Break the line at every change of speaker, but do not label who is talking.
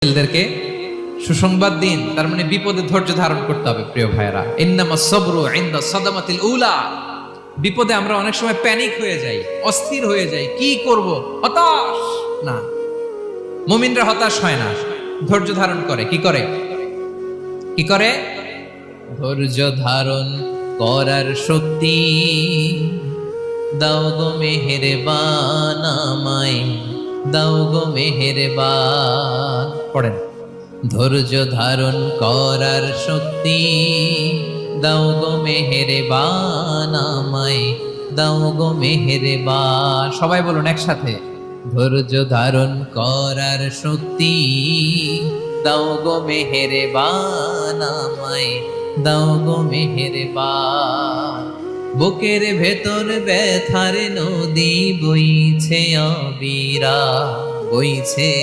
ছেলেদেরকে সুসংবাদ দিন, তার মানে বিপদে ধৈর্য ধারণ করতে হবে। প্রিয় ভাইয়েরা, ইন্নামাস সাবরু ইনদা সাদামাতিল উলা। বিপদে আমরা অনেক সময় প্যানিক হয়ে যাই, অস্থির হয়ে যাই, কি করব, হতাশ। না, মুমিনরা হতাশ হয় না, ধৈর্য ধারণ করে। কি করে? কি করে? ধৈর্য ধারণ করার শক্তি দাও গো মেহেরবান আমায়, দাও গো মেহেরবান। পড়েন, ধৈর্য ধারণ করার শক্তি দাও গো মেহেরবান আমায়, দাও গো মেহেরবান। সবাই বলুন একসাথে, ধৈর্য ধারণ করার শক্তি দাও গো মেহেরবান আমায়, দাও গো মেহেরবান। বুকের ভেতর ব্যথার নদী বইছে অবিরা, বইছে